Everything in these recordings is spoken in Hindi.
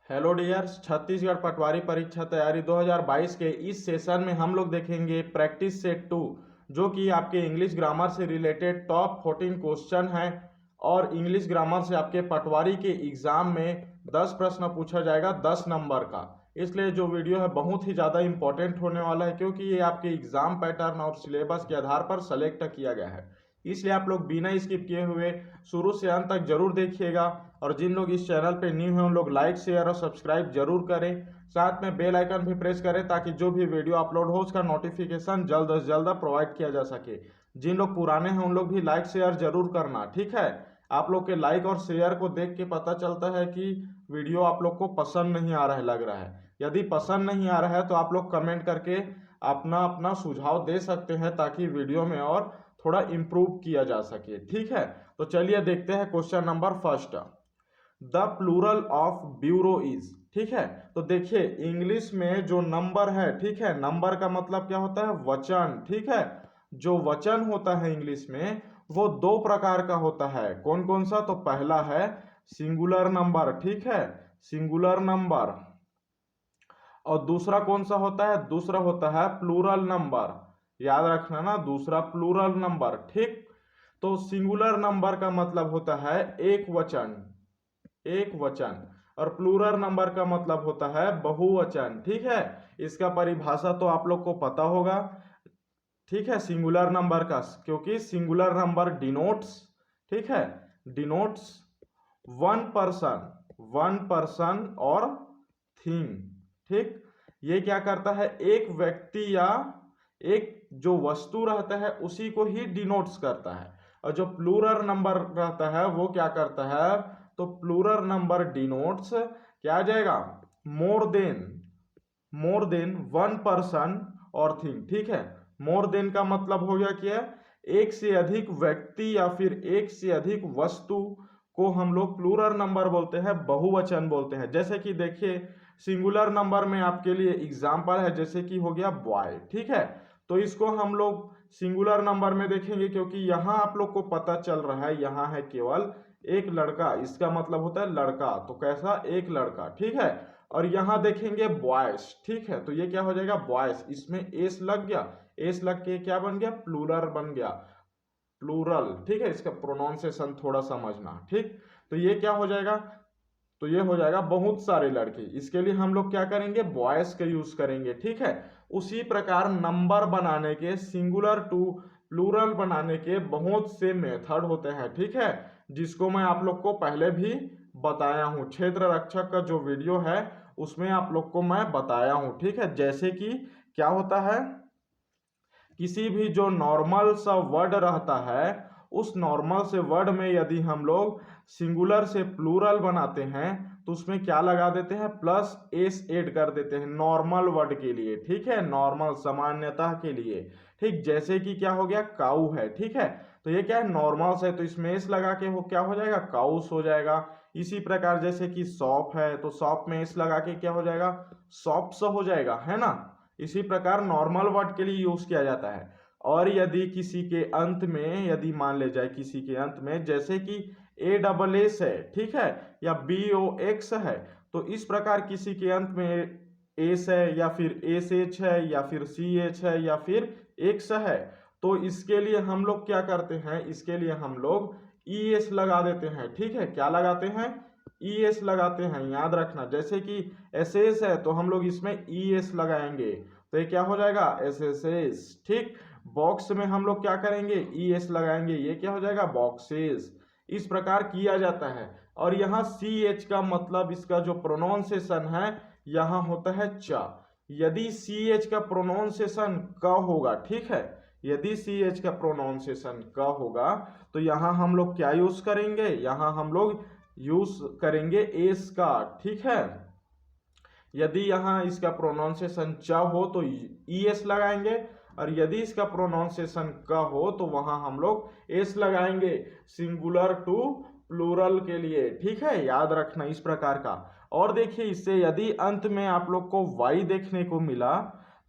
हेलो डियर्स, छत्तीसगढ़ पटवारी परीक्षा तैयारी 2022 के इस सेशन में हम लोग देखेंगे प्रैक्टिस सेट 2, जो कि आपके इंग्लिश ग्रामर से रिलेटेड टॉप 14 क्वेश्चन है। और इंग्लिश ग्रामर से आपके पटवारी के एग्जाम में 10 प्रश्न पूछा जाएगा 10 नंबर का। इसलिए जो वीडियो है बहुत ही ज़्यादा इंपॉर्टेंट होने वाला है, क्योंकि ये आपके एग्जाम पैटर्न और सिलेबस के आधार पर सेलेक्ट किया गया है। इसलिए आप लोग बिना स्किप किए हुए शुरू से अंत तक जरूर देखिएगा। और जिन लोग इस चैनल पे न्यू हैं उन लोग लाइक शेयर और सब्सक्राइब जरूर करें। साथ में बेल आइकन भी प्रेस करें ताकि जो भी वीडियो अपलोड हो उसका नोटिफिकेशन जल्द से जल्द प्रोवाइड किया जा सके। जिन लोग पुराने हैं उन लोग भी लाइक शेयर जरूर करना, ठीक है। आप लोग के लाइक और शेयर को देख के पता चलता है कि वीडियो आप लोग को पसंद नहीं आ रहा है, लग रहा है। यदि पसंद नहीं आ रहा है तो आप लोग कमेंट करके अपना अपना सुझाव दे सकते हैं ताकि वीडियो में और थोड़ा इम्प्रूव किया जा सके, ठीक है। तो चलिए देखते हैं question number first. The plural of bureau is, ठीक है। तो देखिए इंग्लिश में जो नंबर है, ठीक है, नंबर का मतलब क्या होता है? वचन, ठीक है। जो वचन होता है इंग्लिश में वो दो प्रकार का होता है। कौन कौन सा? तो पहला है सिंगुलर नंबर, ठीक है, सिंगुलर नंबर। और दूसरा कौन सा होता है? दूसरा होता है प्लूरल नंबर। याद रखना ना, दूसरा प्लूरल नंबर, ठीक। तो सिंगुलर नंबर का मतलब होता है एक वचन, एक वचन। और प्लूरल नंबर का मतलब होता है बहुवचन, ठीक है। इसका परिभाषा तो आप लोग को पता होगा, ठीक है, सिंगुलर नंबर का, क्योंकि सिंगुलर नंबर डिनोट्स, ठीक है, डिनोट्स वन पर्सन और थिंग, ठीक। ये क्या करता है? एक व्यक्ति या एक जो वस्तु रहता है उसी को ही डिनोट्स करता है। और जो प्लूरल नंबर रहता है वो क्या करता है? तो प्लूरल नंबर डिनोट्स क्या आ जाएगा? मोर देन वन पर्सन और थिंग, ठीक है। मोर देन का मतलब हो गया क्या? एक से अधिक व्यक्ति या फिर एक से अधिक वस्तु को हम लोग प्लूरल नंबर बोलते हैं, बहुवचन बोलते हैं। जैसे कि देखिए सिंगुलर नंबर में आपके लिए एग्जाम्पल है, जैसे कि हो गया बॉय, ठीक है। तो इसको हम लोग सिंगुलर नंबर में देखेंगे क्योंकि यहाँ आप लोग को पता चल रहा है यहाँ है केवल एक लड़का, इसका मतलब होता है लड़का। तो कैसा? एक लड़का, ठीक है। और यहाँ देखेंगे बॉयस, ठीक है। तो ये क्या हो जाएगा? बॉयस, इसमें एस लग गया, एस लग के क्या बन गया? प्लूरल बन गया, प्लूरल, ठीक है। इसका प्रोनाउंसिएशन थोड़ा समझना, ठीक। तो ये क्या हो जाएगा? तो ये हो जाएगा बहुत सारे लड़के। इसके लिए हम लोग क्या करेंगे? बॉयज का यूज करेंगे, ठीक है। उसी प्रकार नंबर बनाने के, सिंगुलर टू प्लूरल बनाने के बहुत से मेथड होते हैं, ठीक है, जिसको मैं आप लोग को पहले भी बताया हूं। क्षेत्र रक्षक का जो वीडियो है उसमें आप लोग को मैं बताया हूं, ठीक है। जैसे कि क्या होता है, किसी भी जो नॉर्मल सा वर्ड रहता है उस नॉर्मल से वर्ड में यदि हम लोग सिंगुलर से प्लूरल बनाते हैं तो उसमें क्या लगा देते हैं? प्लस एस ऐड कर देते हैं नॉर्मल वर्ड के लिए, ठीक है, नॉर्मल सामान्यता के लिए, ठीक। जैसे कि क्या हो गया? काऊ है, ठीक है। तो ये क्या है? नॉर्मल से, तो इसमें एस लगा के वो क्या हो जाएगा? काउस हो जाएगा। इसी प्रकार जैसे कि शॉप है तो शॉप में एस लगा के क्या हो जाएगा? शॉप्स हो जाएगा, है ना। इसी प्रकार नॉर्मल वर्ड के लिए यूज किया जाता है। और यदि किसी के अंत में, यदि मान ले जाए किसी के अंत में, जैसे कि ए डबल एस है, ठीक है, या बी ओ एक्स है, तो इस प्रकार किसी के अंत में एस है या फिर एस एच है या फिर सी एच है या फिर एक्स है, तो इसके लिए हम लोग क्या करते हैं? इसके लिए हम लोग ई एस लगा देते हैं, ठीक है। क्या लगाते हैं? ई एस लगाते हैं, याद रखना। जैसे कि एस एस है तो हम लोग इसमें ई एस लगाएंगे, तो ये क्या हो जाएगा? एस एस एस, ठीक। बॉक्स में हम लोग क्या करेंगे? ई एस लगाएंगे, ये क्या हो जाएगा? बॉक्सेस। इस प्रकार किया जाता है। और यहाँ सी एच का मतलब इसका जो प्रोनाउंसिएशन है यहाँ होता है च। यदि सी एच का प्रोनाउंसिएशन क होगा, ठीक है, यदि सी एच का प्रोनाउंसिएशन क होगा तो यहाँ हम लोग क्या यूज करेंगे? यहाँ हम लोग यूज करेंगे एस का, ठीक है। यदि यहाँ इसका प्रोनाउंसिएशन च हो तो ई एस लगाएंगे, और यदि इसका प्रोनाउंसिएशन क हो तो वहां हम लोग एस लगाएंगे सिंगुलर टू प्लूरल के लिए, ठीक है, याद रखना इस प्रकार का। और देखिए इससे यदि अंत में आप लोग को वाई देखने को मिला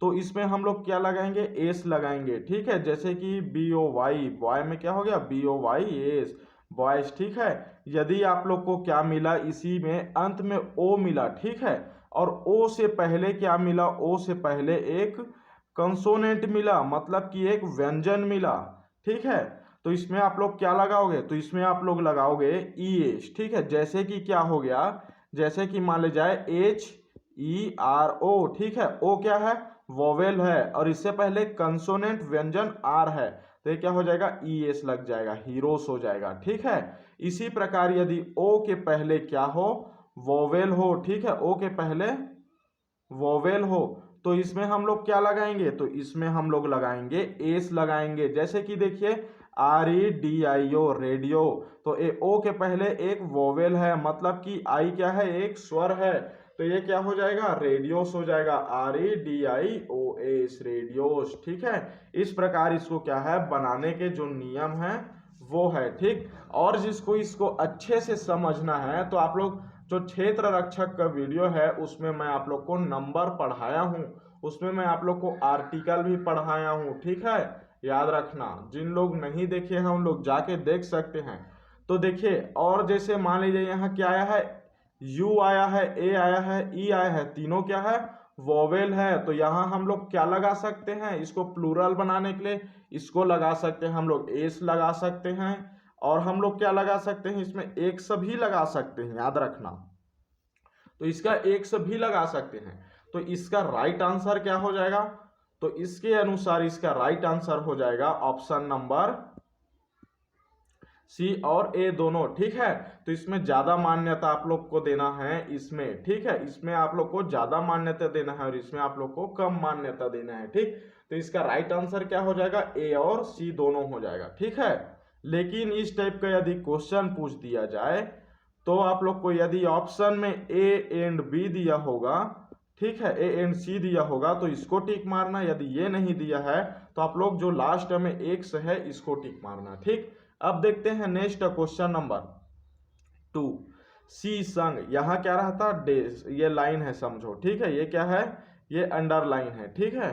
तो इसमें हम लोग क्या लगाएंगे? एस लगाएंगे, ठीक है। जैसे कि बी ओ वाई, बॉय में क्या हो गया? B O Y S, boys, ठीक है। यदि आप लोग को क्या मिला, इसी में अंत में ओ मिला, ठीक है, और ओ से पहले क्या मिला, ओ से पहले एक कंसोनेंट मिला, मतलब कि एक व्यंजन मिला, ठीक है, तो इसमें आप लोग क्या लगाओगे, तो इसमें आप लोग लगाओगे ई एच, ठीक है। जैसे कि क्या हो गया, जैसे कि मान ले जाए HERO, ठीक है, ओ क्या है, वोवेल है, और इससे पहले कंसोनेंट व्यंजन आर है, तो ये क्या हो जाएगा, ES लग जाएगा, हीरोस हो जाएगा, ठीक है। इसी प्रकार यदि ओ के पहले क्या हो, वोवेल हो, ठीक है, ओ के पहले वोवेल हो, तो इसमें हम लोग क्या लगाएंगे, तो इसमें हम लोग लगाएंगे एस लगाएंगे। जैसे कि देखिए REDIO, रेडियो, तो ए ओ के पहले एक वोवेल है, मतलब कि आई क्या है, एक स्वर है, तो ये क्या हो जाएगा, रेडियोस हो जाएगा, REDIOS, रेडियोस, ठीक है। इस प्रकार इसको क्या है, बनाने के जो नियम है वो है, ठीक। और जिसको इसको अच्छे से समझना है, तो आप लोग जो क्षेत्र रक्षक का वीडियो है उसमें मैं आप लोग को नंबर पढ़ाया हूँ, उसमें मैं आप लोग को आर्टिकल भी पढ़ाया हूँ, ठीक है, याद रखना। जिन लोग नहीं देखे हैं उन लोग जाके देख सकते हैं। तो देखिए, और जैसे मान लीजिए यहाँ क्या आया है, यू आया है, ए आया है, ई आया है, तीनों क्या है, वोवेल है, तो यहाँ हम लोग क्या लगा सकते हैं, इसको प्लूरल बनाने के लिए इसको लगा सकते हैं, हम लोग एस लगा सकते हैं, और हम लोग क्या लगा सकते हैं, इसमें एक सभी लगा सकते हैं, याद रखना। तो इसका एक सभी लगा सकते हैं, तो इसका राइट आंसर क्या हो जाएगा, तो इसके अनुसार इसका राइट आंसर हो जाएगा ऑप्शन नंबर सी और ए दोनों, ठीक है। तो इसमें ज्यादा मान्यता आप लोग को देना है, इसमें, ठीक है, इसमें आप लोग को ज्यादा मान्यता देना है और इसमें आप लोग को कम मान्यता देना है, ठीक। तो इसका राइट आंसर क्या हो जाएगा, ए और सी दोनों हो जाएगा, ठीक है। लेकिन इस टाइप का यदि क्वेश्चन पूछ दिया जाए, तो आप लोग को यदि ऑप्शन में ए एंड बी दिया होगा, ठीक है, ए एंड सी दिया होगा, तो इसको टिक मारना, यदि ये नहीं दिया है तो आप लोग जो लास्ट में एक्स है इसको टिक मारना, ठीक। अब देखते हैं नेक्स्ट क्वेश्चन नंबर 2, सी संग, यहां क्या रहता, डेज, ये लाइन है समझो, ठीक है, ये क्या है, ये अंडरलाइन है, ठीक है।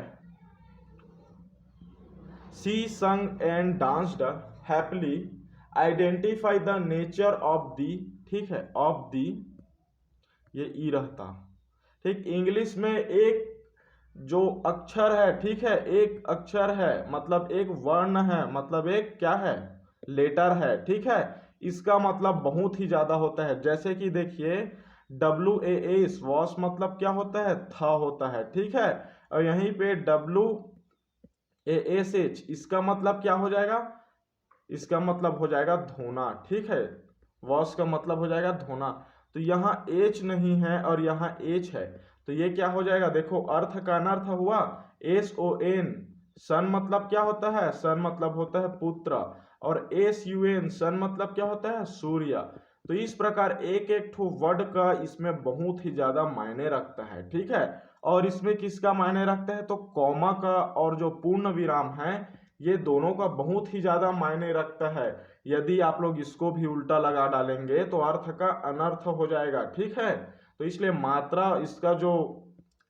सी संग and danced happily, identify the nature of the, ठीक है, ऑफ दी, ये ई रहता, ठीक। इंग्लिश में एक जो अक्षर है, ठीक है, एक अक्षर है, मतलब एक वर्ण है, मतलब एक क्या है, लेटर है, ठीक है। इसका मतलब बहुत ही ज्यादा होता है। जैसे कि देखिए WAS, वॉस मतलब क्या होता है, था होता है, ठीक है, और यहीं पे WASH, इसका मतलब क्या हो जाएगा, इसका मतलब हो जाएगा धोना, ठीक है, वॉश का मतलब हो जाएगा धोना। तो यहाँ एच नहीं है और यहाँ एच है, तो ये क्या हो जाएगा, देखो अर्थ का अनर्थ हुआ, SON, सन मतलब क्या होता है, सन मतलब होता है पुत्र, और SUN, सन मतलब क्या होता है, सूर्य। तो इस प्रकार एक एक ठो वर्ड का इसमें बहुत ही ज्यादा मायने रखता है, ठीक है। और इसमें किसका मायने रखता है, तो कॉमा का और जो पूर्ण विराम है, ये दोनों का बहुत ही ज्यादा मायने रखता है। यदि आप लोग इसको भी उल्टा लगा डालेंगे तो अर्थ का अनर्थ हो जाएगा, ठीक है। तो इसलिए मात्रा, इसका जो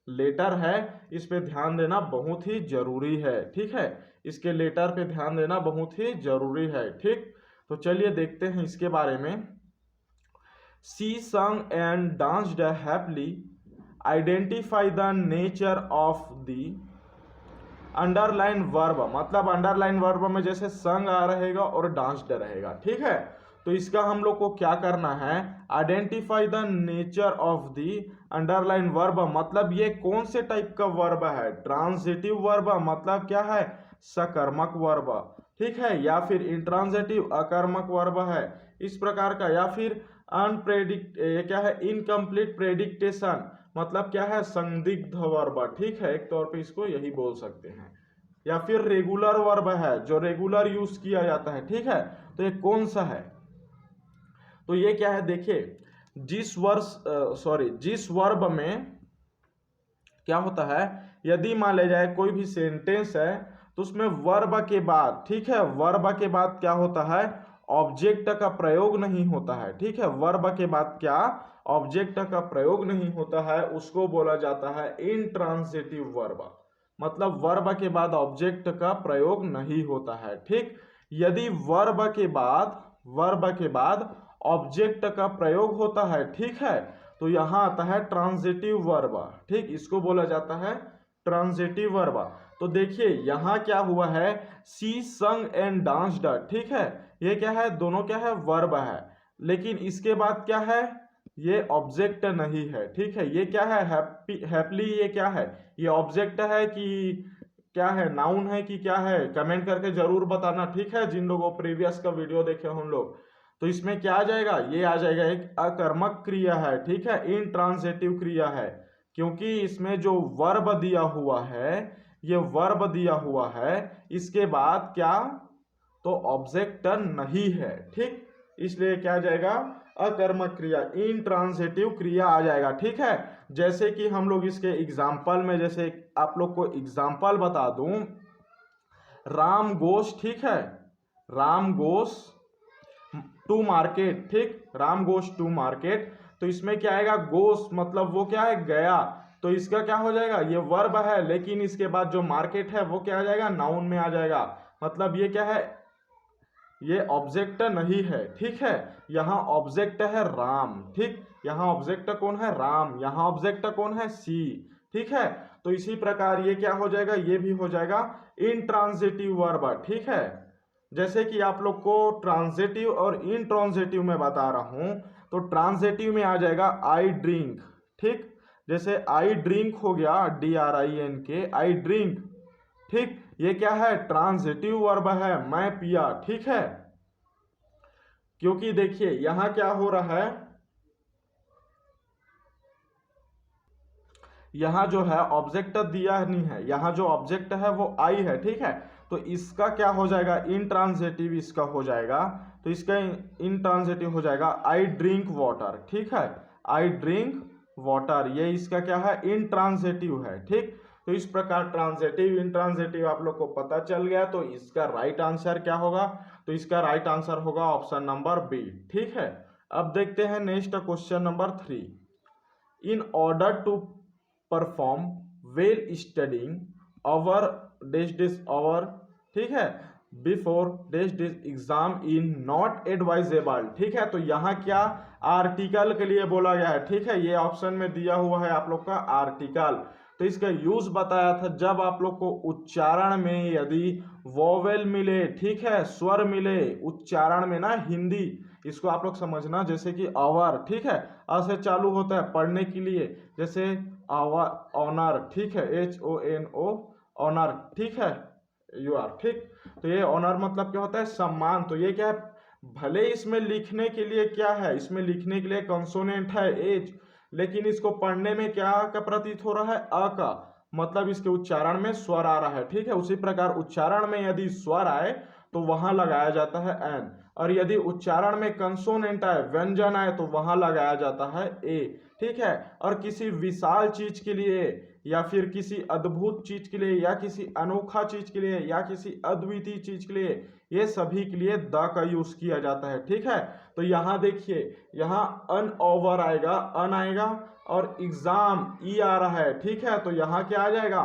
लेटर है इस पे ध्यान देना बहुत ही जरूरी है, ठीक है, इसके लेटर पे ध्यान देना बहुत ही जरूरी है, ठीक। तो चलिए देखते हैं इसके बारे में। सी संग and danced happily, identify the nature of the underline verb, मतलब अंडरलाइन वर्ब में जैसे संग आ रहेगा और डांस्ड रहेगा, ठीक है। तो इसका हम लोग को क्या करना है, identify the nature of the underline verb, मतलब ये कौन से टाइप का वर्ब है, ट्रांजिटिव वर्ब, मतलब क्या है, सकर्मक वर्ब, ठीक है, या फिर इंट्रांजिटिव अकर्मक वर्ब है, इस प्रकार का, या फिर अनप्रेडिक्ट, ये क्या है, इनकम्प्लीट प्रेडिक्टेशन, मतलब क्या है, संदिग्ध वर्ब, ठीक है, एक तौर पे इसको यही बोल सकते हैं, या फिर रेगुलर वर्ब है जो रेगुलर यूज किया जाता है, ठीक है। तो ये कौन सा है, तो ये क्या है, देखिए जिस वर्ब में क्या होता है, यदि मान ले जाए कोई भी सेंटेंस है तो उसमें वर्ब के बाद, ठीक है, वर्ब के बाद क्या होता है, ऑब्जेक्ट का प्रयोग नहीं होता है, ठीक है, वर्ब के बाद क्या, ऑब्जेक्ट का प्रयोग नहीं होता है, उसको बोला जाता है इंट्रांजिटिव वर्ब, मतलब वर्ब के बाद ऑब्जेक्ट का प्रयोग नहीं होता है, ठीक। यदि वर्ब के बाद ऑब्जेक्ट का प्रयोग होता है, ठीक है, तो यहाँ आता है ट्रांजिटिव वर्ब, ठीक, इसको बोला जाता है ट्रांजिटिव वर्ब। तो देखिए यहाँ क्या हुआ है, सी संग एंड डांस्ड, ठीक है, ये क्या है, दोनों क्या है, वर्ब है, लेकिन इसके बाद क्या है, ये ऑब्जेक्ट नहीं है, ठीक है, ये क्या है, हैप्पली, ये क्या है, ये ऑब्जेक्ट है कि क्या है, नाउन है कि क्या है, कमेंट करके जरूर बताना, ठीक है, जिन लोगों प्रीवियस का वीडियो देखे हम लोग। तो इसमें क्या आ जाएगा, ये आ जाएगा एक अकर्मक क्रिया है, ठीक है, इंट्रांजिटिव क्रिया है, क्योंकि इसमें जो वर्ब दिया हुआ है, ये वर्ब दिया हुआ है, इसके बाद क्या, तो ऑब्जेक्ट नहीं है, ठीक, इसलिए क्या आ जाएगा, अकर्मक क्रिया, इंट्रांजिटिव क्रिया आ जाएगा, ठीक है। जैसे कि हम लोग इसके एग्जाम्पल में, जैसे आप लोग को एग्जाम्पल बता दूं, राम गोस, ठीक है, राम गोस टू मार्केट, ठीक, राम गोस टू मार्केट, तो इसमें क्या आएगा, गोस मतलब वो क्या है, गया, तो इसका क्या हो जाएगा, ये वर्ब है, लेकिन इसके बाद जो मार्केट है वो क्या आ जाएगा, नाउन में आ जाएगा, मतलब ये क्या है, ये ऑब्जेक्ट नहीं है, ठीक है, यहाँ ऑब्जेक्ट है राम, ठीक, यहाँ ऑब्जेक्ट कौन है, राम, यहाँ ऑब्जेक्ट कौन है, सी, ठीक है। तो इसी प्रकार ये क्या हो जाएगा, ये भी हो जाएगा इंट्रांजिटिव वर्ब, ठीक है। जैसे कि आप लोग को ट्रांजिटिव और इंट्रांजिटिव में बता रहा हूं, तो ट्रांजिटिव में आ जाएगा आई ड्रिंक, ठीक, जैसे आई ड्रिंक हो गया, DRINK, आई ड्रिंक, ठीक, ये क्या है, ट्रांजिटिव वर्ब है, मैं पिया, ठीक है, क्योंकि देखिए यहां क्या हो रहा है, यहाँ जो है ऑब्जेक्ट दिया नहीं है, यहाँ जो ऑब्जेक्ट है वो आई है, ठीक है, तो इसका क्या हो जाएगा, इंट्रांजिटिव इसका हो जाएगा, तो इसका इंट्रांजिटिव हो जाएगा आई ड्रिंक वाटर, ठीक है, आई ड्रिंक वाटर, ये इसका क्या है, इंट्रांजिटिव है, ठीक। तो इस प्रकार ट्रांजिटिव इंट्रांजिटिव आप लोग को पता चल गया, तो इसका राइट आंसर क्या होगा, तो इसका राइट आंसर होगा ऑप्शन नंबर बी, ठीक है। अब देखते हैं next question number 3, in order to perform well studying our days hour, ठीक है, before days exam in not advisable, ठीक है, तो यहाँ क्या आर्टिकल के लिए बोला गया है, ठीक है, ये ऑप्शन में दिया हुआ है आप लोग का आर्टिकल, तो इसका यूज बताया था जब आप लोग को उच्चारण में यदि वोवेल मिले, ठीक है, स्वर मिले उच्चारण में ना, हिंदी, इसको आप लोग समझना, जैसे कि आवर, ठीक है, अ से चालू होता है पढ़ने के लिए, जैसे आवर, ऑनर, ठीक है, HONO, ऑनर, ठीक है, UR, ठीक, तो ये ऑनर मतलब क्या होता है, सम्मान, तो ये क्या है, भले इसमें लिखने के लिए क्या है, इसमें लिखने के लिए कंसोनेंट है एच, लेकिन इसको पढ़ने में क्या का प्रतीत हो रहा है, अ का, मतलब इसके उच्चारण में स्वर आ रहा है, ठीक है, उसी प्रकार उच्चारण में यदि स्वर आए तो वहां लगाया जाता है एन, और यदि उच्चारण में कंसोनेंट आए, व्यंजन आए, तो वहां लगाया जाता है ए, ठीक है। और किसी विशाल चीज के लिए या फिर किसी अद्भुत चीज के लिए या किसी अनोखा चीज के लिए या किसी अद्वितीय चीज के लिए, ये सभी के लिए द का यूज किया जाता है, ठीक है। तो यहाँ देखिए, यहाँ अन ओवर आएगा, अन आएगा, और एग्जाम ई आ रहा है, ठीक है, तो यहाँ क्या आ जाएगा,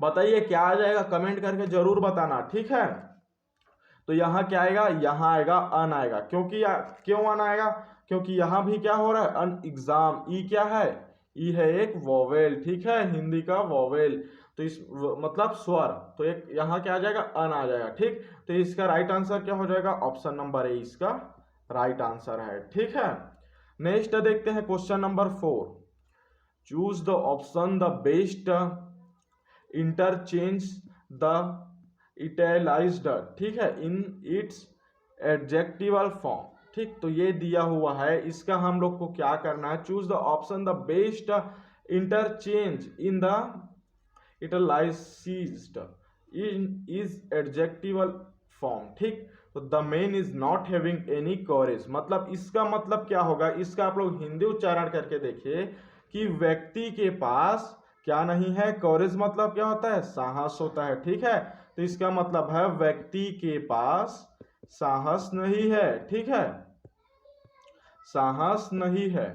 बताइए क्या आ जाएगा, कमेंट करके जरूर बताना, ठीक है। तो यहाँ क्या आएगा, यहाँ आएगा अन आएगा, क्योंकि क्यों अन आएगा, क्योंकि यहाँ भी क्या हो रहा है, अन एग्जाम, ई क्या है, ई है एक वोवेल, ठीक है, हिंदी का वोवेल, तो इस मतलब स्वर, तो एक यहाँ क्या आ जाएगा, अन आ जाएगा, ठीक। तो इसका राइट आंसर क्या हो जाएगा, ऑप्शन नंबर ए इसका राइट आंसर है, ठीक है। नेक्स्ट देखते हैं question number 4, choose the option the best interchange the italicized, ठीक है, इन इट्स एडजेक्टिवल फॉर्म, ठीक, तो ये दिया हुआ है, इसका हम लोग को क्या करना है, choose the option the best interchange in the italicized in is adjectival form, ठीक, तो the man is not having any courage, मतलब इसका मतलब क्या होगा, इसका आप लोग हिंदी उच्चारण करके देखिए कि व्यक्ति के पास क्या नहीं है, करेज मतलब क्या होता है, साहस होता है, ठीक है, तो इसका मतलब है व्यक्ति के पास साहस नहीं है, ठीक है, साहस नहीं है,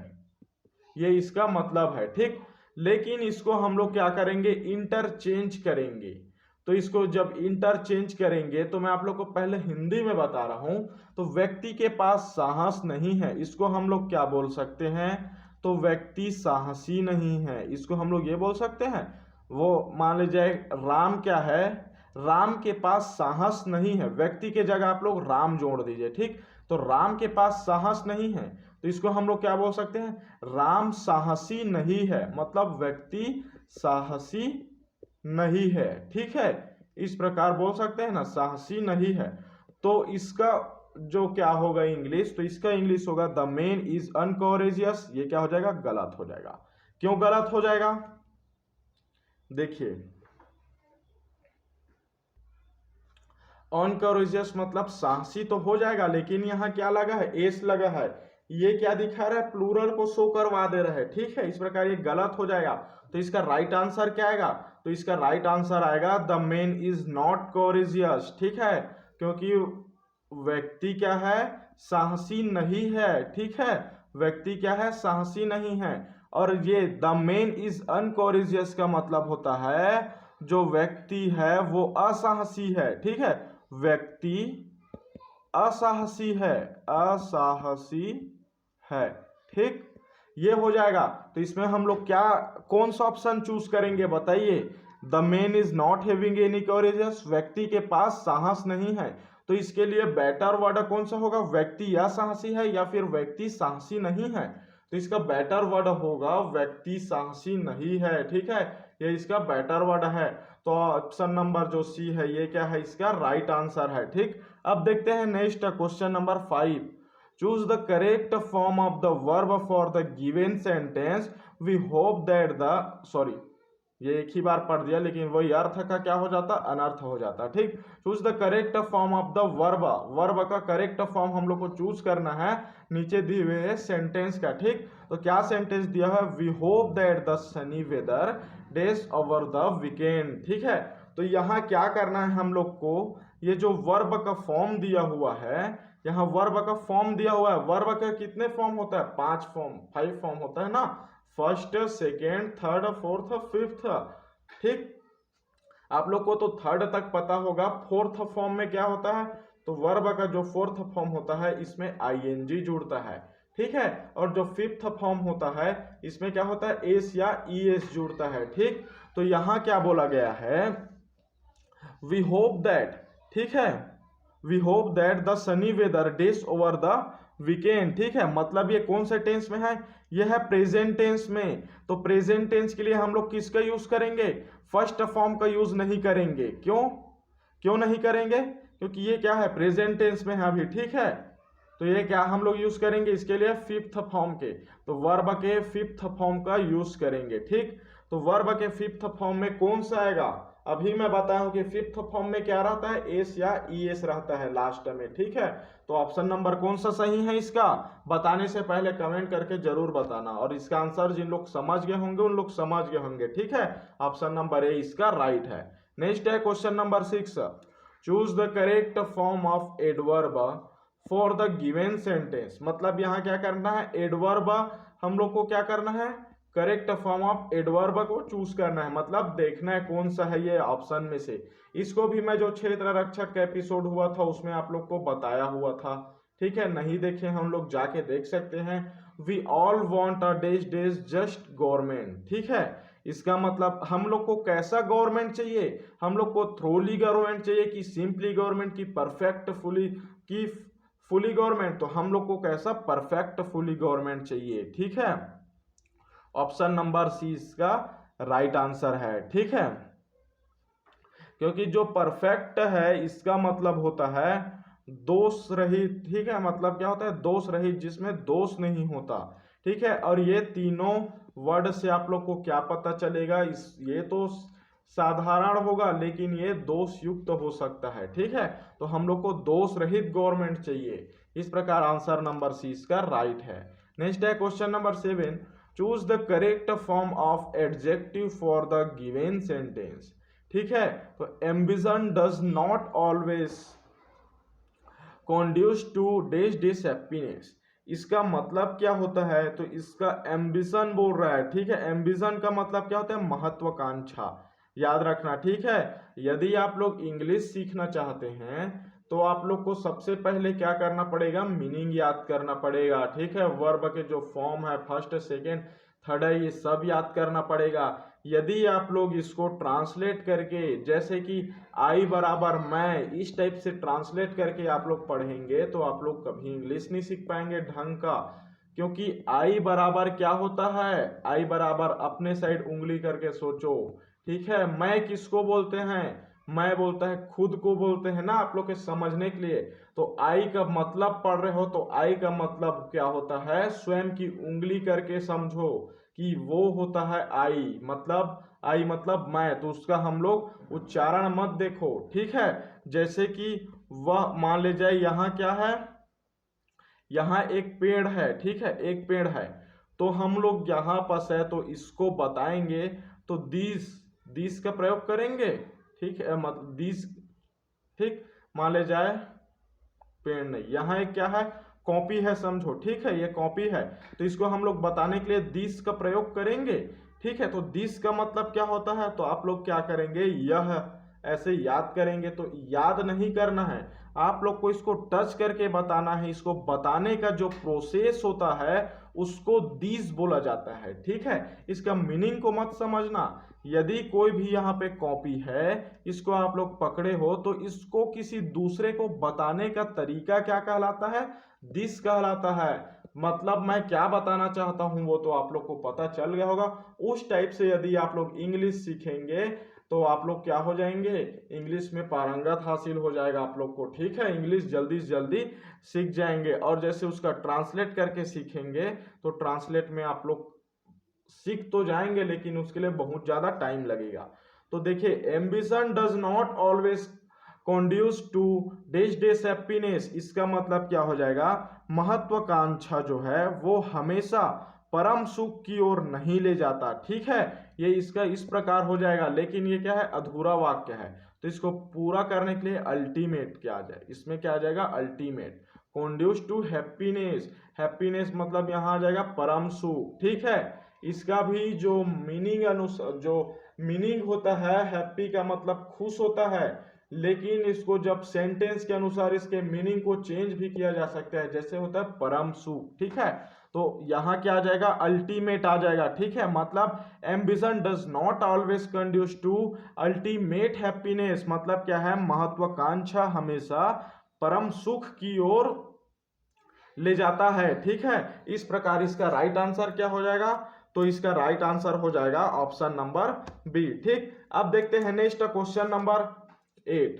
ये इसका मतलब है, ठीक। लेकिन इसको हम लोग क्या करेंगे, इंटरचेंज करेंगे, तो इसको जब इंटरचेंज करेंगे तो मैं आप लोग को पहले हिंदी में बता रहा हूं। तो व्यक्ति के पास साहस नहीं है, इसको हम लोग क्या बोल सकते हैं? तो व्यक्ति साहसी नहीं है, इसको हम लोग ये बोल सकते हैं। वो मान लीजिए राम क्या है, राम के पास साहस नहीं है, व्यक्ति के जगह आप लोग राम जोड़ दीजिए, ठीक। तो राम के पास साहस नहीं है, तो इसको हम लोग क्या बोल सकते हैं? राम साहसी नहीं है, मतलब व्यक्ति साहसी नहीं है, ठीक है। इस प्रकार बोल सकते हैं ना, साहसी नहीं है। तो इसका जो क्या होगा इंग्लिश, तो इसका इंग्लिश होगा द मैन इज अनकॉरेजियस। ये क्या हो जाएगा? गलत हो जाएगा। क्यों गलत हो जाएगा? देखिए, अनकॉरेजियस मतलब साहसी तो हो जाएगा, लेकिन यहाँ क्या लगा है? एस लगा है। ये क्या दिखा रहा है? प्लूरल को शो करवा दे रहा है, ठीक है। इस प्रकार ये गलत हो जाएगा। तो इसका राइट आंसर क्या आएगा? तो इसका राइट आंसर आएगा the man is not courageous, ठीक है। क्योंकि व्यक्ति क्या है? साहसी नहीं है, ठीक है। व्यक्ति क्या है? साहसी नहीं है। और ये द मैन इज अनकॉरेजियस का मतलब होता है जो व्यक्ति है वो असाहसी है, ठीक है। व्यक्ति असाहसी है, असाहसी है, ठीक। ये हो जाएगा। तो इसमें हम लोग क्या, कौन सा ऑप्शन चूज करेंगे बताइए? The man is not having any courageous, व्यक्ति के पास साहस नहीं है। तो इसके लिए बेटर वर्ड कौन सा होगा? व्यक्ति असाहसी है या फिर व्यक्ति साहसी नहीं है? तो इसका बेटर वर्ड होगा व्यक्ति साहसी नहीं है, ठीक है। ये इसका बेटर वर्ड है। तो ऑप्शन नंबर जो सी है ये क्या है? इसका राइट आंसर है, ठीक। अब देखते हैं next question number 5। Choose the correct form of the verb for the given sentence we hope that the, sorry ये एक ही बार पढ़ दिया, लेकिन वही अर्थ का क्या हो जाता? अनर्थ हो जाता, ठीक। Choose the correct form of the verb, verb का करेक्ट फॉर्म हम लोग को चूज करना है नीचे दिए हुए सेंटेंस का, ठीक। तो क्या सेंटेंस दिया है? We hope that the sunny weather days over the weekend, ठीक है। तो यहाँ क्या करना है हम लोग को? ये जो वर्ब का फॉर्म दिया हुआ है, यहाँ वर्ब का फॉर्म दिया हुआ है। वर्ब का कितने फॉर्म होता है? 5 फॉर्म, 5 फॉर्म होता है ना। First, second, third, fourth, fifth, ठीक। आप लोग को तो थर्ड तक पता होगा। फोर्थ फॉर्म में क्या होता है? तो वर्ब का जो फोर्थ फॉर्म होता है इसमें आईएनजी जुड़ता है, ठीक है। और जो फिफ्थ फॉर्म होता है इसमें क्या होता है? एस या ईएस जुड़ता है, ठीक। तो यहां क्या बोला गया है? वी होप दैट, ठीक है, we hope that the sunny weather days over the weekend, ठीक है। मतलब ये कौन से टेंस में है? ये है प्रेजेंट टेंस में। तो प्रेजेंट टेंस के लिए हम लोग किसका यूज करेंगे? फर्स्ट फॉर्म का यूज नहीं करेंगे। क्यों नहीं करेंगे? क्योंकि ये क्या है? प्रेजेंट टेंस में है अभी, ठीक है। तो ये क्या हम लोग यूज करेंगे इसके लिए? फिफ्थ फॉर्म के। तो वर्ब के फिफ्थ फॉर्म का यूज करेंगे, ठीक। तो वर्ब के फिफ्थ फॉर्म में कौन सा आएगा? अभी मैं बताया हूं कि फिफ्थ फॉर्म में क्या रहता है? एस या ईएस रहता है लास्ट में, ठीक है। तो ऑप्शन नंबर कौन सा सही है इसका? बताने से पहले कमेंट करके जरूर बताना। और इसका आंसर जिन लोग समझ गए होंगे उन लोग समझ गए होंगे, ठीक है। ऑप्शन नंबर ए इसका राइट है। नेक्स्ट है question number 6। Choose the correct form of adverb for the given sentence. मतलब यहाँ क्या करना है? एडवर्ब हम लोग को क्या करना है? करेक्ट फॉर्म ऑफ एडवर्ब को चूज करना है। मतलब देखना है कौन सा है ये ऑप्शन में से। इसको भी मैं जो क्षेत्र रक्षक का एपिसोड हुआ था उसमें आप लोग को बताया हुआ था, ठीक है। नहीं देखे हम लोग जाके देख सकते हैं। We all want a days days just government, ठीक है। इसका मतलब हम लोग को कैसा गवर्नमेंट चाहिए? हम लोग को थ्रोली गवर्नमेंट चाहिए कि सिंपली गवर्नमेंट की परफेक्ट फुली गवर्नमेंट? तो हम लोग को कैसा? परफेक्ट फुली गवर्नमेंट चाहिए, ठीक है। ऑप्शन नंबर सी इसका राइट आंसर है, ठीक है। क्योंकि जो परफेक्ट है इसका मतलब होता है दोष रहित, ठीक है। मतलब क्या होता है? दोष रहित, जिसमें दोष नहीं होता, ठीक है। और ये तीनों वर्ड से आप लोग को क्या पता चलेगा? ये तो साधारण होगा लेकिन ये दोष युक्त हो सकता है, ठीक है। तो हम लोग को दोष रहित गवर्नमेंट चाहिए। इस प्रकार आंसर नंबर सी इसका राइट है। नेक्स्ट है question number 7। Choose the correct form of adjective for the given sentence, ठीक है। तो ambition does not always conduce to dash happiness. इसका मतलब क्या होता है? तो इसका एम्बिशन बोल रहा है, ठीक है। एम्बिशन का मतलब क्या होता है? महत्वाकांक्षा याद रखना, ठीक है। यदि आप लोग इंग्लिश सीखना चाहते हैं तो आप लोग को सबसे पहले क्या करना पड़ेगा, मीनिंग याद करना पड़ेगा, ठीक है। वर्ब के जो फॉर्म है, फर्स्ट सेकेंड थर्ड है, ये सब याद करना पड़ेगा। यदि आप लोग इसको ट्रांसलेट करके, जैसे कि आई बराबर मैं, इस टाइप से ट्रांसलेट करके आप लोग पढ़ेंगे तो आप लोग कभी इंग्लिश नहीं सीख पाएंगे ढंग का। क्योंकि आई बराबर क्या होता है, आई बराबर अपने साइड उंगली करके सोचो, ठीक है। मैं किसको बोलते हैं, मैं बोलता है खुद को बोलते हैं ना, आप लोग के समझने के लिए। तो आई का मतलब पढ़ रहे हो तो आई का मतलब क्या होता है, स्वयं की उंगली करके समझो कि वो होता है आई, मतलब आई मतलब मैं, तो उसका हम लोग उच्चारण मत देखो, ठीक है। जैसे कि वह, मान ले जाए यहाँ क्या है, यहाँ एक पेड़ है, ठीक है, एक पेड़ है, तो हम लोग यहाँ पास है तो इसको बताएंगे तो दिस, दिस का प्रयोग करेंगे, ठीक है, मतलब दिस, ठीक। मान ले जाए पेड़ नहीं, यहाँ एक क्या है, कॉपी है, समझो, ठीक है, ये कॉपी है, तो इसको हम लोग बताने के लिए दिस का प्रयोग करेंगे, ठीक है। तो दिस का मतलब क्या होता है, तो आप लोग क्या करेंगे, यह ऐसे याद करेंगे। तो याद नहीं करना है, आप लोग को इसको टच करके बताना है। इसको बताने का जो प्रोसेस होता है उसको दिस बोला जाता है, ठीक है। इसका मीनिंग को मत समझना। यदि कोई भी यहाँ पे कॉपी है, इसको आप लोग पकड़े हो तो इसको किसी दूसरे को बताने का तरीका क्या कहलाता है, दिस कहलाता है। मतलब मैं क्या बताना चाहता हूं वो तो आप लोग को पता चल गया होगा। उस टाइप से यदि आप लोग इंग्लिश सीखेंगे तो आप लोग क्या हो जाएंगे, इंग्लिश में पारंगत हासिल हो जाएगा आप लोग को, ठीक है। इंग्लिश जल्दी से जल्दी सीख जाएंगे। और जैसे उसका ट्रांसलेट करके सीखेंगे तो ट्रांसलेट में आप लोग सीख तो जाएंगे लेकिन उसके लिए बहुत ज्यादा टाइम लगेगा। तो देखिए, ambition does not always conduce two days days happiness, इसका मतलब क्या हो जाएगा, महत्वाकांक्षा जो है वो हमेशा परम सुख की ओर नहीं ले जाता, ठीक है। ये इसका इस प्रकार हो जाएगा, लेकिन ये क्या है, अधूरा वाक्य है, तो इसको पूरा करने के लिए अल्टीमेट क्या आ जाए, इसमें क्या आ जाएगा, अल्टीमेट। कॉन्ड्यूस टू हैप्पीनेस, हैप्पीनेस मतलब यहां आ जाएगा परम सुख, ठीक है। इसका भी जो मीनिंग अनुसार, जो मीनिंग होता है, हैप्पी का मतलब खुश होता है, लेकिन इसको जब सेंटेंस के अनुसार इसके मीनिंग को चेंज भी किया जा सकता है, जैसे होता है परम सुख, ठीक है। तो यहां क्या आ जाएगा, अल्टीमेट आ जाएगा, ठीक है। मतलब ambition does not always conduce to ultimate happiness, मतलब क्या है, महत्वाकांक्षा हमेशा परम सुख की ओर ले जाता है, ठीक है। इस प्रकार इसका राइट आंसर क्या हो जाएगा, तो इसका राइट आंसर हो जाएगा ऑप्शन नंबर बी, ठीक। अब देखते हैं next question number 8।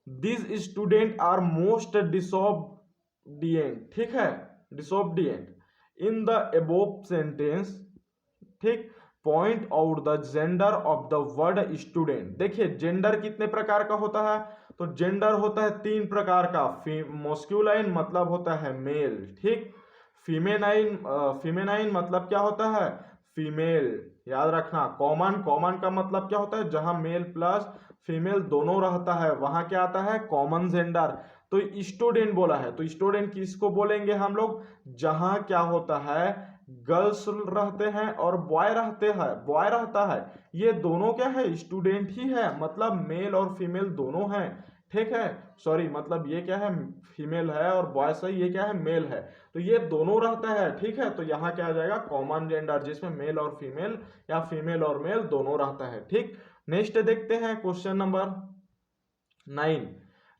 This student are most disobedient, ठीक है, disobedient in the above sentence, ठीक। Point out the gender of the word student. देखिए जेंडर कितने प्रकार का होता है, तो जेंडर होता है 3 प्रकार का। मॉस्क्यूलाइन मतलब होता है मेल, ठीक। फीमेनाइन, फीमेनाइन मतलब क्या होता है, फीमेल, याद रखना। कॉमन, कॉमन का मतलब क्या होता है, जहां मेल प्लस फीमेल दोनों रहता है वहां क्या आता है, कॉमन जेंडर। तो स्टूडेंट बोला है, तो स्टूडेंट किसको बोलेंगे हम लोग, जहां क्या होता है, गर्ल्स रहते हैं और बॉय रहते हैं, बॉय रहता है, ये दोनों क्या है, स्टूडेंट ही है, मतलब मेल और फीमेल दोनों हैं, ठीक है। सॉरी, मतलब ये क्या है, फीमेल है और बॉय से ये क्या है, मेल है, तो ये दोनों रहता है, ठीक है। तो यहाँ क्या आ जाएगा, कॉमन जेंडर, जिसमें मेल और फीमेल या फीमेल और मेल दोनों रहता है, ठीक। नेक्स्ट देखते हैं question number 9।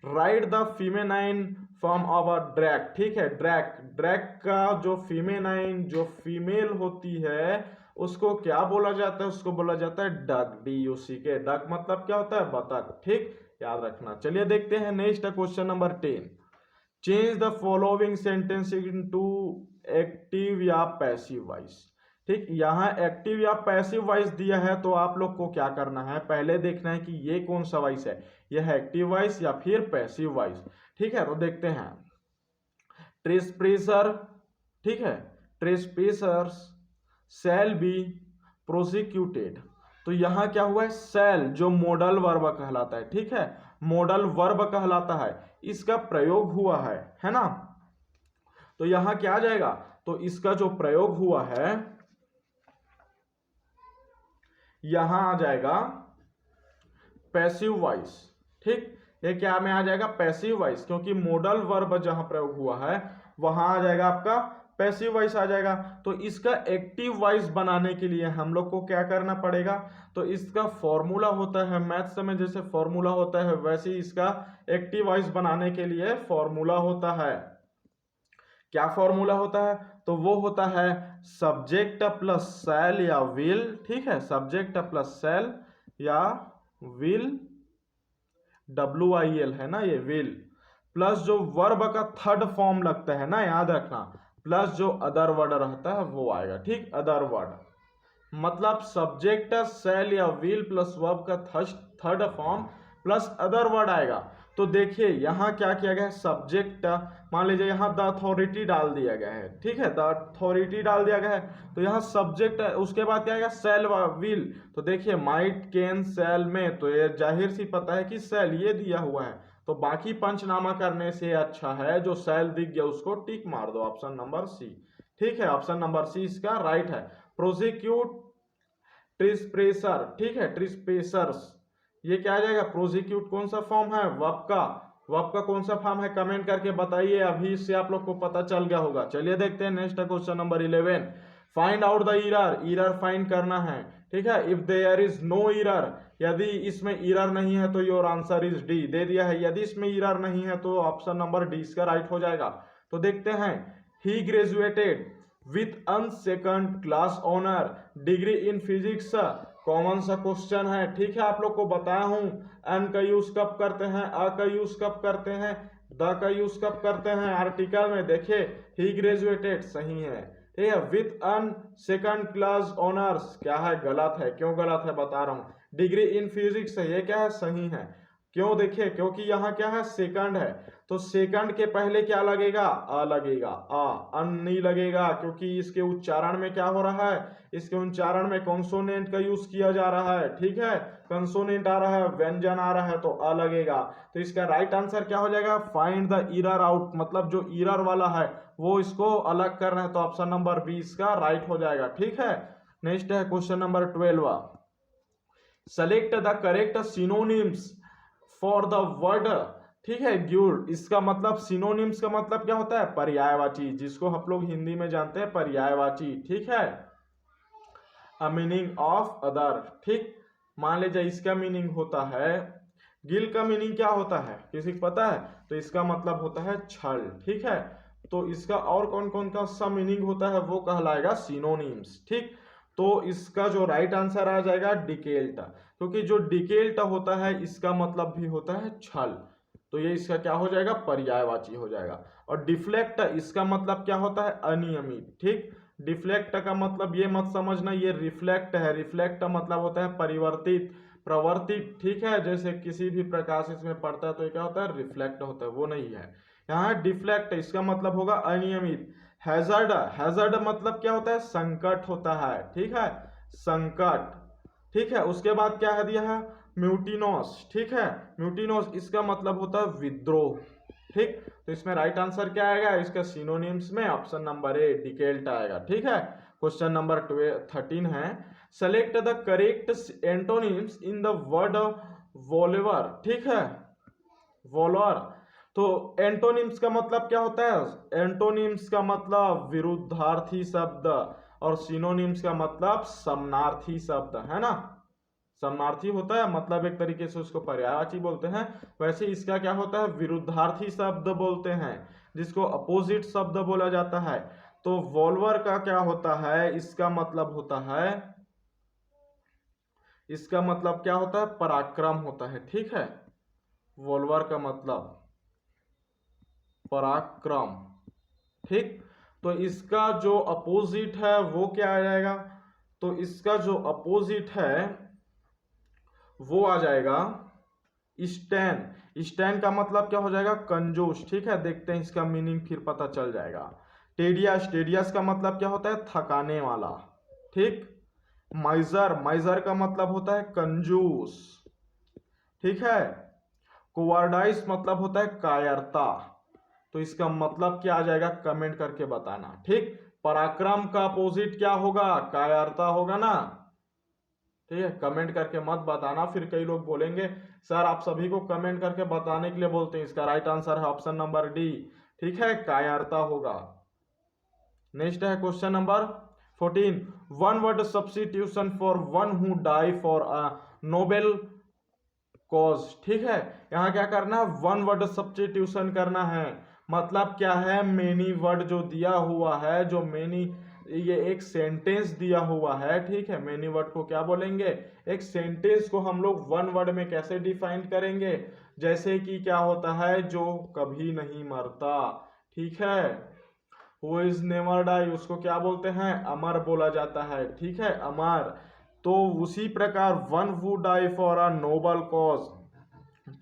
Write the feminine form of a drag, ठीक है। ड्रैग, ड्रैग का जो फीमेनाइन, जो फीमेल होती है उसको क्या बोला जाता है, उसको बोला जाता है डक, DUCK। डक मतलब क्या होता है, बतख, ठीक, याद रखना। चलिए देखते हैं next question number 10। Change the following sentence into active या पैसिव वॉइस, ठीक। यहाँ एक्टिव या पैसिव वॉइस दिया है तो आप लोग को क्या करना है, पहले देखना है कि ये कौन सा वॉइस है, यह है एक्टिव वॉइस या फिर पैसिव वॉइस, ठीक है। तो देखते हैं, ट्रेसप्रेसर, ठीक है, ट्रेसप्रेसर्स शैल बी प्रोसिक्यूटेड। तो यहां क्या हुआ है, शैल जो मॉडल वर्ब कहलाता है, ठीक है, मॉडल वर्ब कहलाता है, इसका प्रयोग हुआ है ना। तो यहां क्या आ जाएगा, तो इसका जो प्रयोग हुआ है, यहां आ जाएगा पैसिव वॉइस। ठीक, ये क्या में आ जाएगा? पैसिव वॉइस, क्योंकि मोडल वर्ब जहां प्रयोग हुआ है वहां आ जाएगा आपका पैसिव वॉइस आ जाएगा। तो इसका एक्टिव वॉइस बनाने के लिए हम लोग को क्या करना पड़ेगा? तो इसका फॉर्मूला होता है मैथ्स में, जैसे फॉर्मूला होता है वैसे ही इसका एक्टिव वॉइस बनाने के लिए फॉर्मूला होता है। क्या फॉर्मूला होता है? तो वो होता है सब्जेक्ट प्लस शैल या विल। ठीक है, सब्जेक्ट प्लस शैल या विल, WIL है ना, ये विल, प्लस जो वर्ब का थर्ड फॉर्म लगता है ना, याद रखना, प्लस जो अदर वर्ड रहता है वो आएगा। ठीक, अदर वर्ड मतलब सब्जेक्ट शैल या विल प्लस वर्ब का third form plus other word आएगा। तो देखिए यहाँ क्या किया गया है, सब्जेक्ट मान लीजिए यहाँ द अथॉरिटी डाल दिया गया है। ठीक है, द अथॉरिटी डाल दिया गया है, तो यहाँ सब्जेक्ट है, उसके बाद क्या आएगा? शैल विल। तो देखिए माइट कैन शैल में, तो ये जाहिर सी पता है कि शैल ये दिया हुआ है, तो बाकी पंचनामा करने से अच्छा है जो शैल दिख गया उसको टिक मार दो, ऑप्शन नंबर सी। ठीक है, ऑप्शन नंबर सी इसका राइट है। प्रोसिक्यूट ट्रिस्प्रेसर, ठीक है, ट्रिस्पेसर्स, ये क्या आ जाएगा? प्रोसिक्यूट कौन सा फॉर्म है? वर्ब का कौन सा फॉर्म है? कमेंट करके बताइए, अभी इससे आप लोग को पता चल गया होगा। चलिए देखते हैं next question number 11। Find out the error find करना है। ठीक है, if there is no error, यदि इसमें एरर नहीं है तो योर आंसर इज डी दे दिया है, यदि इसमें एरर नहीं है तो ऑप्शन नंबर डी इसका राइट हो जाएगा। तो देखते हैं, he graduated with an second class honour degree in physics, common सा क्वेश्चन है। ठीक है, आप लोग को बताया हूं एन का यूज कब करते हैं, अ का यूज कब करते हैं, द का यूज कब करते हैं आर्टिकल में। देखिए ही ग्रेजुएटेड सही है, ठीक है, with an second class honours क्या है? गलत है। क्यों गलत है बता रहा हूं। डिग्री इन फिजिक्स है, ये क्या है? सही है। क्यों? देखिए क्योंकि यहाँ क्या है? सेकंड है, तो सेकंड के पहले क्या लगेगा? अ लगेगा, अन नहीं लगेगा, क्योंकि इसके उच्चारण में क्या हो रहा है? इसके उच्चारण में कॉन्सोनेंट का यूज किया जा रहा है। ठीक है, कंसोनेंट आ रहा है, व्यंजन आ रहा है, तो अ लगेगा। तो इसका राइट आंसर क्या हो जाएगा? फाइंड द एरर आउट, मतलब जो एरर वाला है वो इसको अलग कर रहे हैं, तो ऑप्शन नंबर बी इसका राइट हो जाएगा। ठीक है, नेक्स्ट है question number 12। Select the correct synonyms for the word, ठीक है, ग्यूड, इसका मतलब सिनोनिम्स का मतलब क्या होता है? पर्यायवाची, जिसको हम लोग हिंदी में जानते हैं पर्यायवाची। ठीक है, अ मीनिंग ऑफ अदर। ठीक, मान लीजिए इसका मीनिंग होता है, गिल का मीनिंग क्या होता है किसी को पता है? तो इसका मतलब होता है छल। ठीक है, तो इसका और कौन कौन का सा मीनिंग होता है वो कहलाएगा सिनोनिम्स। ठीक, तो इसका जो राइट आंसर आ जाएगा डिकेल्ट, क्योंकि जो डिकेल्ट होता है इसका मतलब भी होता है छल, तो ये इसका क्या हो जाएगा? पर्यायवाची हो जाएगा। और डिफ्लेक्ट इसका मतलब क्या होता है? अनियमित। ठीक, डिफ्लेक्ट का मतलब ये मत समझना ये रिफ्लेक्ट है, रिफ्लेक्ट का मतलब होता है परिवर्तित, प्रवर्तित। ठीक है, जैसे किसी भी प्रकाश इसमें पड़ता है तो ये क्या होता है? रिफ्लेक्ट होता है, वो नहीं है। यहाँ डिफ्लेक्ट इसका मतलब होगा अनियमित। हैजर्ड, हैजर्ड मतलब क्या होता है? संकट होता है। ठीक है, संकट। ठीक है, उसके बाद क्या है दिया है? म्यूटिनोस। ठीक है, म्यूटिनोस इसका मतलब होता है विद्रोह। ठीक, तो इसमें राइट आंसर क्या आएगा? इसका सिनोनिम्स में ऑप्शन नंबर ए डिकेल्ट आएगा। ठीक है, क्वेश्चन नंबर 13 है, select the correct antonyms in the word valour. ठीक है, वॉल्वर, तो एंटोनिम्स का मतलब क्या होता है? एंटोनिम्स का मतलब विरुद्धार्थी शब्द, और सिनोनिम्स का मतलब समानार्थी शब्द, है ना। समानार्थी होता है मतलब एक तरीके से उसको पर्यायवाची बोलते हैं, वैसे इसका क्या होता है? विरुद्धार्थी शब्द बोलते हैं, जिसको अपोजिट शब्द बोला जाता है। तो वॉल्वर का क्या होता है? इसका मतलब होता है, इसका मतलब क्या होता है? पराक्रम होता है। ठीक है, वॉल्वर का मतलब पराक्रम। ठीक, तो इसका जो अपोजिट है वो क्या आ जाएगा? तो इसका जो अपोजिट है वो आ जाएगा स्टैन। स्टैन का मतलब क्या हो जाएगा? कंजूस। ठीक है, देखते हैं इसका मीनिंग फिर पता चल जाएगा। टेडियस, टेडियस का मतलब क्या होता है? थकाने वाला। ठीक, माइजर, माइजर का मतलब होता है कंजूस। ठीक है, कोवार्डाइस मतलब होता है कायरता। तो इसका मतलब क्या आ जाएगा? कमेंट करके बताना। ठीक, पराक्रम का अपोजिट क्या होगा? कायरता होगा ना। ठीक है, कमेंट करके मत बताना, फिर कई लोग बोलेंगे सर आप सभी को कमेंट करके बताने के लिए बोलते हैं। इसका राइट आंसर है ऑप्शन नंबर डी, ठीक है, कायरता होगा। नेक्स्ट है question number 14, one word substitution for one who die for a noble cause. ठीक है, यहाँ क्या करना है, वन वर्ड सब्स्टिट्यूशन करना है। मतलब क्या है, मेनी वर्ड जो दिया हुआ है, जो मेनी, ये एक सेंटेंस दिया हुआ है, ठीक है। मेनी वर्ड को क्या बोलेंगे, एक सेंटेंस को हम लोग वन वर्ड में कैसे डिफाइन करेंगे, जैसे कि क्या होता है, जो कभी नहीं मरता, ठीक है, हु इज नेवर डाई, उसको क्या बोलते हैं, अमर बोला जाता है, ठीक है, अमर। तो उसी प्रकार one who die for a noble cause,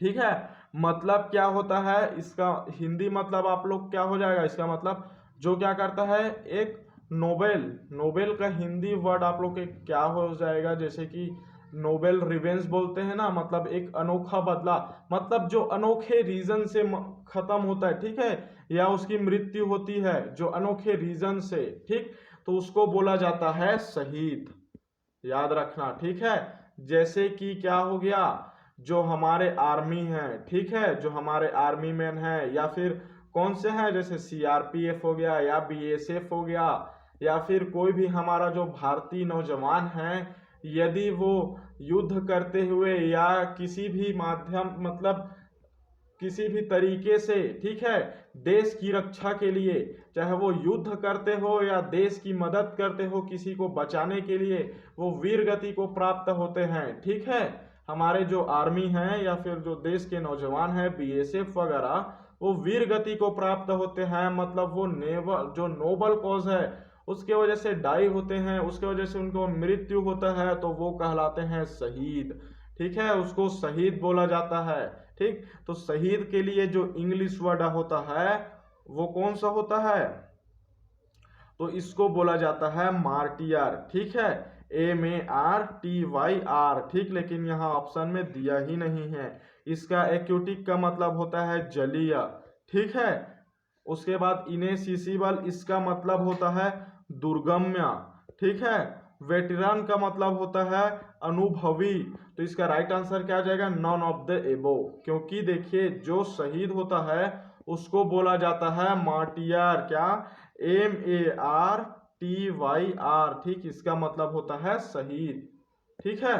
ठीक है। मतलब क्या होता है, इसका हिंदी मतलब आप लोग क्या हो जाएगा, इसका मतलब जो क्या करता है, एक नोबेल, नोबेल का हिंदी वर्ड आप लोग के क्या हो जाएगा, जैसे कि नोबेल रिवेंज बोलते हैं ना, मतलब एक अनोखा बदला, मतलब जो अनोखे रीजन से खत्म होता है, ठीक है, या उसकी मृत्यु होती है जो अनोखे रीजन से, ठीक, तो उसको बोला जाता है शहीद, याद रखना, ठीक है। जैसे कि क्या हो गया, जो हमारे आर्मी हैं, ठीक है, जो हमारे आर्मी मैन हैं, या फिर कौन से हैं, जैसे सीआरपीएफ हो गया या बीएसएफ हो गया, या फिर कोई भी हमारा जो भारतीय नौजवान हैं, यदि वो युद्ध करते हुए या किसी भी माध्यम, मतलब किसी भी तरीके से, ठीक है, देश की रक्षा के लिए, चाहे वो युद्ध करते हो या देश की मदद करते हो, किसी को बचाने के लिए, वो वीर गति को प्राप्त होते हैं, ठीक है। हमारे जो आर्मी हैं या फिर जो देश के नौजवान हैं, बीएसएफ वगैरह, वो वीर गति को प्राप्त होते हैं, मतलब वो जो नोबल कॉज है उसके वजह से डाई होते हैं, उसके वजह से उनको मृत्यु होता है, तो वो कहलाते हैं शहीद, ठीक है, उसको शहीद बोला जाता है, ठीक। तो शहीद के लिए जो इंग्लिश वर्ड होता है वो कौन सा होता है, तो इसको बोला जाता है मार्टियर, ठीक है, MARTYR, ठीक। लेकिन यहाँ ऑप्शन में दिया ही नहीं है। इसका एक्यूटिक का मतलब होता है जलीय, ठीक है। उसके बाद इनेसिसिबल, इसका मतलब होता है दुर्गम्य, ठीक है। वेटरन का मतलब होता है अनुभवी, तो इसका राइट आंसर क्या आ जाएगा, नॉन ऑफ द एबो, क्योंकि देखिए जो शहीद होता है उसको बोला जाता है मार्टियर, क्या, MARTYR, ठीक, इसका मतलब होता है शहीद, ठीक है।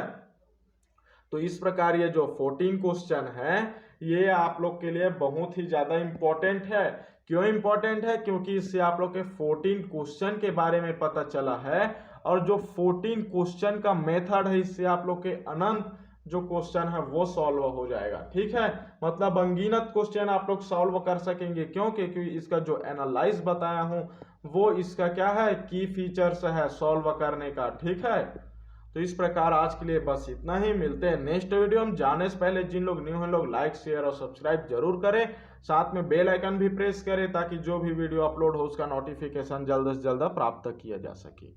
तो इस प्रकार ये जो 14 क्वेश्चन है ये आप लोग के लिए बहुत ही ज्यादा इंपॉर्टेंट है। क्यों इंपॉर्टेंट है, क्योंकि इससे आप लोग के 14 क्वेश्चन के बारे में पता चला है, और जो 14 क्वेश्चन का मेथड है, इससे आप लोग के अनंत जो क्वेश्चन है वो सॉल्व हो जाएगा, ठीक है। मतलब अनगिनत क्वेश्चन आप लोग सॉल्व कर सकेंगे, क्यों, क्योंकि इसका जो एनालाइज बताया हूं वो इसका क्या है, की फीचर्स है सॉल्व करने का, ठीक है। तो इस प्रकार आज के लिए बस इतना ही, मिलते हैं नेक्स्ट वीडियो में। जाने से पहले जिन लोग न्यू हैं लोग लाइक शेयर और सब्सक्राइब जरूर करें, साथ में बेल आइकन भी प्रेस करें ताकि जो भी वीडियो अपलोड हो उसका नोटिफिकेशन जल्द से जल्द प्राप्त किया जा सके।